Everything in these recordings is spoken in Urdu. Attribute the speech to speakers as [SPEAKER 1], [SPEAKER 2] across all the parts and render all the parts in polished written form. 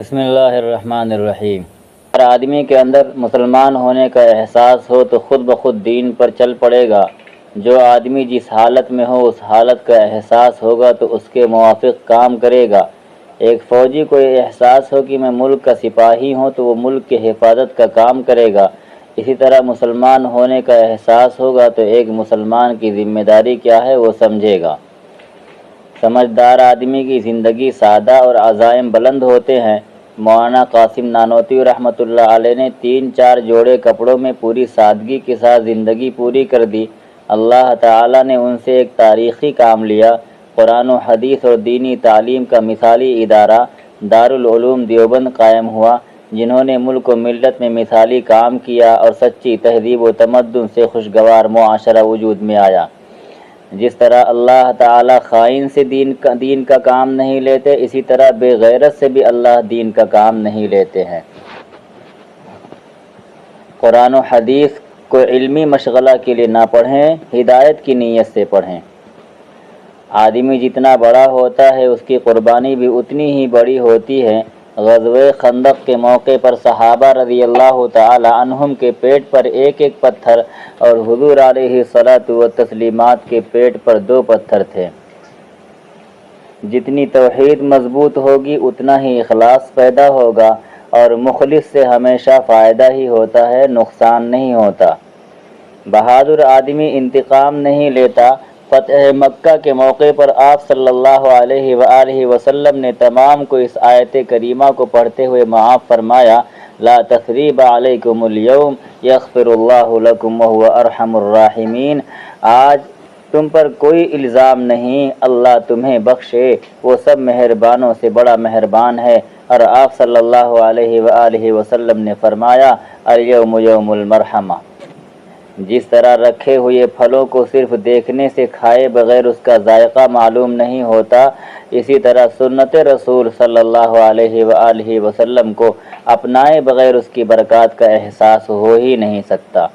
[SPEAKER 1] بسم اللہ الرحمن الرحیم۔ ہر آدمی کے اندر مسلمان ہونے کا احساس ہو تو خود بخود دین پر چل پڑے گا۔ جو آدمی جس حالت میں ہو اس حالت کا احساس ہوگا تو اس کے موافق کام کرے گا۔ ایک فوجی کو یہ احساس ہو کہ میں ملک کا سپاہی ہوں تو وہ ملک کی حفاظت کا کام کرے گا۔ اسی طرح مسلمان ہونے کا احساس ہوگا تو ایک مسلمان کی ذمہ داری کیا ہے وہ سمجھے گا۔ سمجھدار آدمی کی زندگی سادہ اور عزائم بلند ہوتے ہیں۔ مولانا قاسم نانوتوی رحمۃ اللہ علیہ نے 3-4 جوڑے کپڑوں میں پوری سادگی کے ساتھ زندگی پوری کر دی۔ اللہ تعالیٰ نے ان سے ایک تاریخی کام لیا۔ قرآن و حدیث اور دینی تعلیم کا مثالی ادارہ دارالعلوم دیوبند قائم ہوا، جنہوں نے ملک و ملت میں مثالی کام کیا اور سچی تہذیب و تمدن سے خوشگوار معاشرہ وجود میں آیا۔ جس طرح اللہ تعالیٰ خائن سے دین کا کام نہیں لیتے، اسی طرح بے غیرت سے بھی اللہ دین کا کام نہیں لیتے ہیں۔ قرآن و حدیث کو علمی مشغلہ کے لیے نہ پڑھیں، ہدایت کی نیت سے پڑھیں۔ آدمی جتنا بڑا ہوتا ہے اس کی قربانی بھی اتنی ہی بڑی ہوتی ہے۔ غزوہ خندق کے موقع پر صحابہ رضی اللہ تعالی عنہم کے پیٹ پر ایک پتھر اور حضور علیہ الصلاۃ والتسلیمات کے پیٹ پر 2 پتھر تھے۔ جتنی توحید مضبوط ہوگی اتنا ہی اخلاص پیدا ہوگا اور مخلص سے ہمیشہ فائدہ ہی ہوتا ہے، نقصان نہیں ہوتا۔ بہادر آدمی انتقام نہیں لیتا۔ فتح مکہ کے موقع پر آپ صلی اللہ علیہ وآلہ وسلم نے تمام کو اس آیت کریمہ کو پڑھتے ہوئے معاف فرمایا، لا تثریب علیکم اليوم یغفر اللہ لکم وہو ارحم الراحمین۔ آج تم پر کوئی الزام نہیں، اللہ تمہیں بخشے، وہ سب مہربانوں سے بڑا مہربان ہے۔ اور آپ صلی اللہ علیہ وآلہ وسلم نے فرمایا، الیوم یوم المرحمہ۔ جس طرح رکھے ہوئے پھلوں کو صرف دیکھنے سے کھائے بغیر اس کا ذائقہ معلوم نہیں ہوتا، اسی طرح سنت رسول صلی اللہ علیہ وآلہ وسلم کو اپنائے بغیر اس کی برکات کا احساس ہو ہی نہیں سکتا۔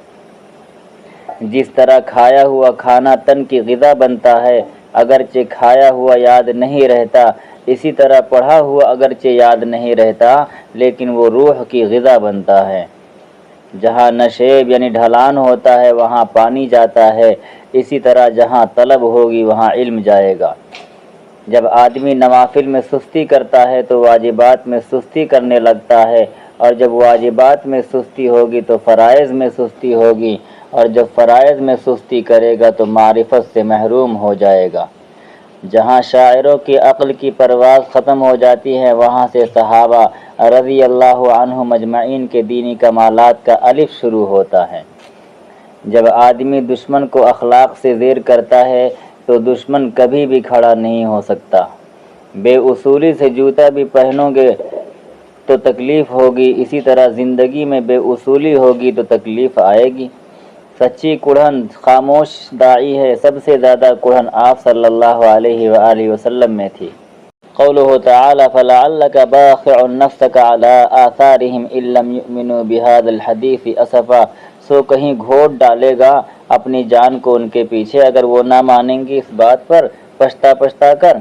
[SPEAKER 1] جس طرح کھایا ہوا کھانا تن کی غذا بنتا ہے اگرچہ کھایا ہوا یاد نہیں رہتا، اسی طرح پڑھا ہوا اگرچہ یاد نہیں رہتا لیکن وہ روح کی غذا بنتا ہے۔ جہاں نشیب یعنی ڈھلان ہوتا ہے وہاں پانی جاتا ہے، اسی طرح جہاں طلب ہوگی وہاں علم جائے گا۔ جب آدمی نوافل میں سستی کرتا ہے تو واجبات میں سستی کرنے لگتا ہے، اور جب واجبات میں سستی ہوگی تو فرائض میں سستی ہوگی، اور جب فرائض میں سستی کرے گا تو معرفت سے محروم ہو جائے گا۔ جہاں شاعروں کی عقل کی پرواز ختم ہو جاتی ہے وہاں سے صحابہ رضی اللہ عنہم اجمعین کے دینی کمالات کا الف شروع ہوتا ہے۔ جب آدمی دشمن کو اخلاق سے زیر کرتا ہے تو دشمن کبھی بھی کھڑا نہیں ہو سکتا۔ بے اصولی سے جوتا بھی پہنو گے تو تکلیف ہوگی، اسی طرح زندگی میں بے اصولی ہوگی تو تکلیف آئے گی۔ سچی کڑھن خاموش داعی ہے، سب سے زیادہ کڑھن آپ صلی اللہ علیہ وآلہ وسلم میں تھی۔ قولہ تعالی فلعلک باخع نفسک علی آثارہم ان لم یؤمنوا بہذا الحدیث اسفا، سو کہیں گھونٹ ڈالے گا اپنی جان کو ان کے پیچھے اگر وہ نہ مانیں گی اس بات پر پچھتا کر۔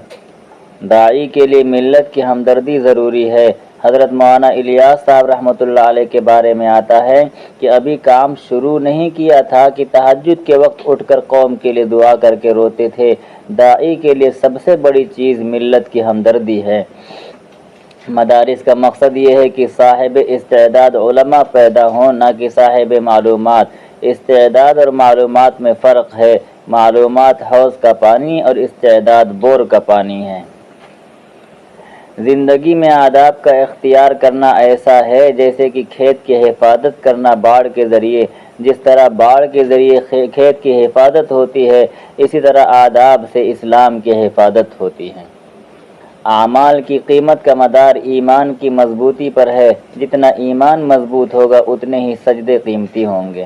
[SPEAKER 1] داعی کے لیے ملت کی ہمدردی ضروری ہے۔ حضرت مولانا الیاس صاحب رحمۃ اللہ علیہ کے بارے میں آتا ہے کہ ابھی کام شروع نہیں کیا تھا کہ تہجد کے وقت اٹھ کر قوم کے لیے دعا کر کے روتے تھے۔ داعی کے لیے سب سے بڑی چیز ملت کی ہمدردی ہے۔ مدارس کا مقصد یہ ہے کہ صاحب استعداد علماء پیدا ہوں، نہ کہ صاحب معلومات۔ استعداد اور معلومات میں فرق ہے، معلومات حوض کا پانی اور استعداد بور کا پانی ہے۔ زندگی میں آداب کا اختیار کرنا ایسا ہے جیسے کہ کھیت کی حفاظت کرنا باڑ کے ذریعے، جس طرح باڑ کے ذریعے کھیت کی حفاظت ہوتی ہے اسی طرح آداب سے اسلام کی حفاظت ہوتی ہے۔ اعمال کی قیمت کا مدار ایمان کی مضبوطی پر ہے، جتنا ایمان مضبوط ہوگا اتنے ہی سجدے قیمتی ہوں گے۔